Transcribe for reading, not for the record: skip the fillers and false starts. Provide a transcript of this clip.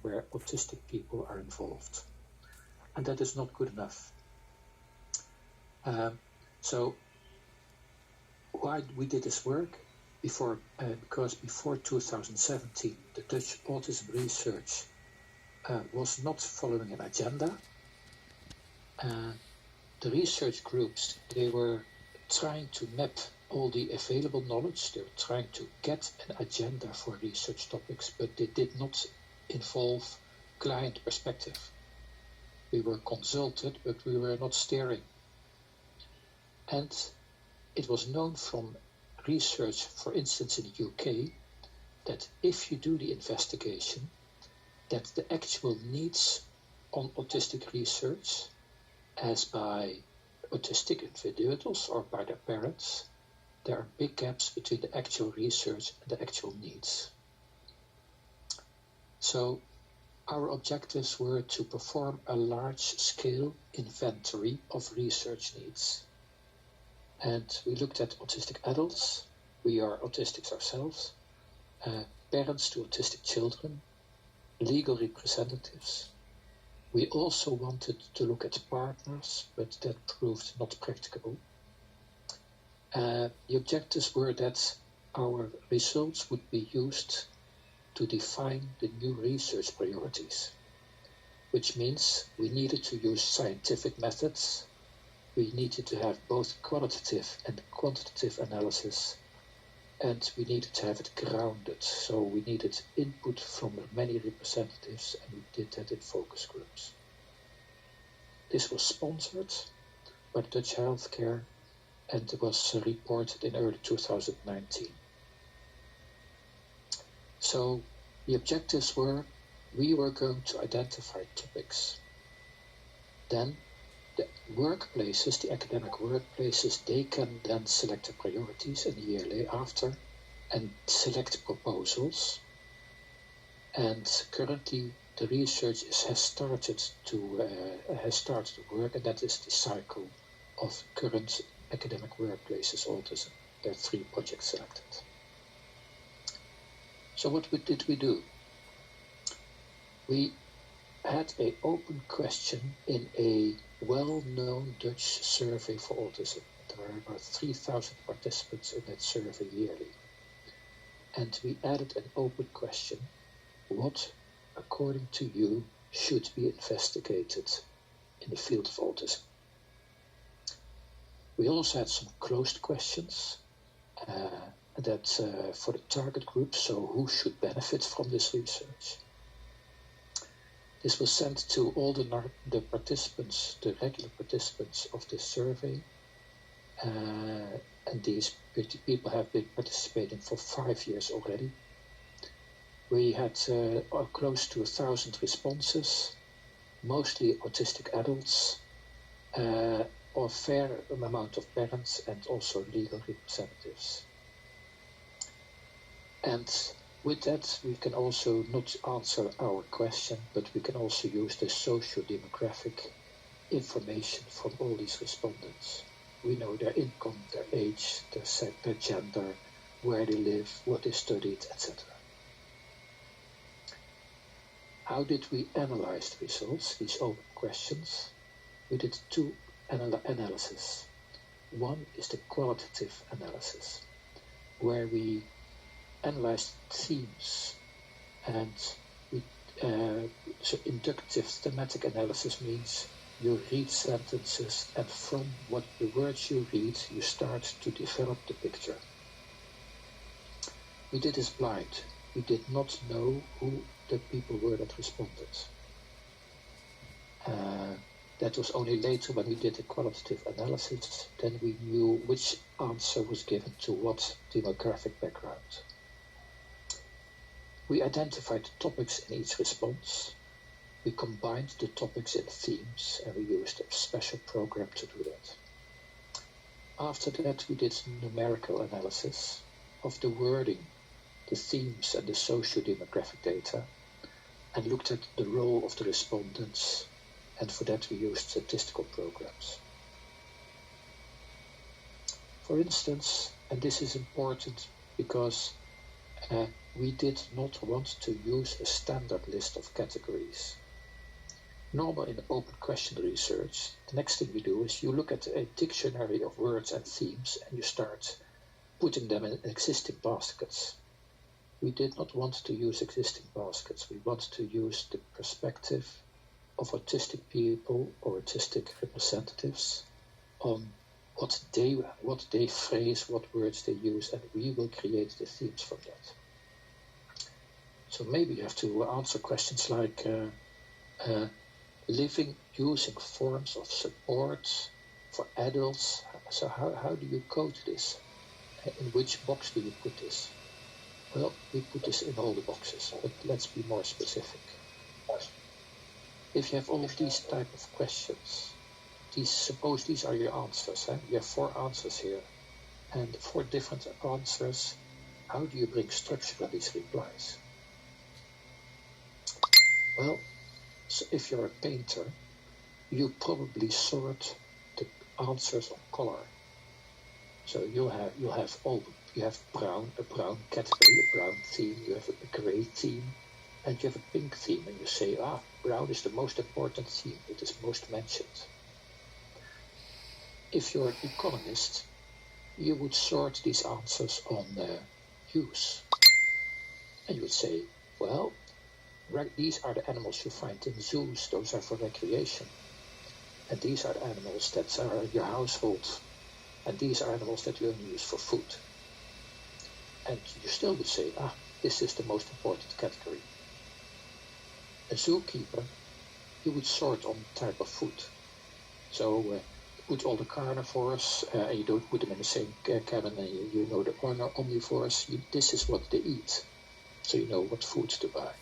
where autistic people are involved. And that is not good enough. So why we did this work? Because before 2017, the Dutch autism research was not following an agenda. The research groups, they were trying to map all the available knowledge. They were trying to get an agenda for research topics, but they did not involve client perspective. We were consulted, but we were not steering. And it was known from research, for instance, in the UK, that if you do the investigation, that the actual needs on autistic research, as by autistic individuals or by their parents, there are big gaps between the actual research and the actual needs. So our objectives were to perform a large-scale inventory of research needs. And we looked at autistic adults, we are autistics ourselves, parents to autistic children, legal representatives. We also wanted to look at partners, but that proved not practicable. The objectives were that our results would be used to define the new research priorities, which means we needed to use scientific methods. We needed to have both qualitative and quantitative analysis, and we needed to have it grounded. So we needed input from many representatives, and we did that in focus groups. This was sponsored by the Dutch Healthcare, and it was reported in early 2019. So the objectives were, we were going to identify topics. Then the workplaces, the academic workplaces, they can then select the priorities in the year after and select proposals. And currently the research has started to work, and that is the cycle of current academic workplaces autism. There are 3 projects selected. So what did we do? We had an open question in a well-known Dutch survey for autism. There are about 3,000 participants in that survey yearly. And we added an open question: what, according to you, should be investigated in the field of autism? We also had some closed questions for the target group, so who should benefit from this research? This was sent to all the participants, the regular participants of this survey, and these people have been participating for 5 years already. We had close to 1,000 responses, mostly autistic adults, a fair amount of parents, and also legal representatives. And with that, we can also not answer our question, but we can also use the socio-demographic information from all these respondents. We know their income, their age, their gender, where they live, what they studied, etc. How did we analyze the results, these open questions? We did 2 analyses. One is the qualitative analysis, where we analyzed themes, and so inductive thematic analysis means you read sentences, and from what the words you read, you start to develop the picture. We did this blind. We did not know who the people were that responded. That was only later when we did a qualitative analysis, then we knew which answer was given to what demographic background. We identified the topics in each response. We combined the topics in themes, and we used a special program to do that. After that, we did numerical analysis of the wording, the themes, and the socio-demographic data, and looked at the role of the respondents, and for that we used statistical programs. For instance, and this is important because we did not want to use a standard list of categories. Normal in open question research, the next thing you do is you look at a dictionary of words and themes and you start putting them in existing baskets. We did not want to use existing baskets. We want to use the perspective of autistic people or autistic representatives on what they phrase, what words they use, and we will create the themes from that. So maybe you have to answer questions like living using forms of support for adults. So how do you code this? In which box do you put this? Well, we put this in all the boxes, but let's be more specific. If you have all of these type of questions, suppose these are your answers. You have 4 answers here, and 4 different answers. How do you bring structure in these replies? Well, so if you're a painter, you probably sort the answers on color. So you have a brown category, a brown theme, you have a gray theme, and you have a pink theme, and you say, brown is the most important theme, it is most mentioned. If you're an economist, you would sort these answers on use. And you would say, well, these are the animals you find in zoos, those are for recreation. And these are the animals that are in your household. And these are animals that you only use for food. And you still would say, this is the most important category. A zookeeper, you would sort on type of food. So you put all the carnivores, and you don't put them in the same cabin, and you know the omnivores, this is what they eat. So you know what food to buy.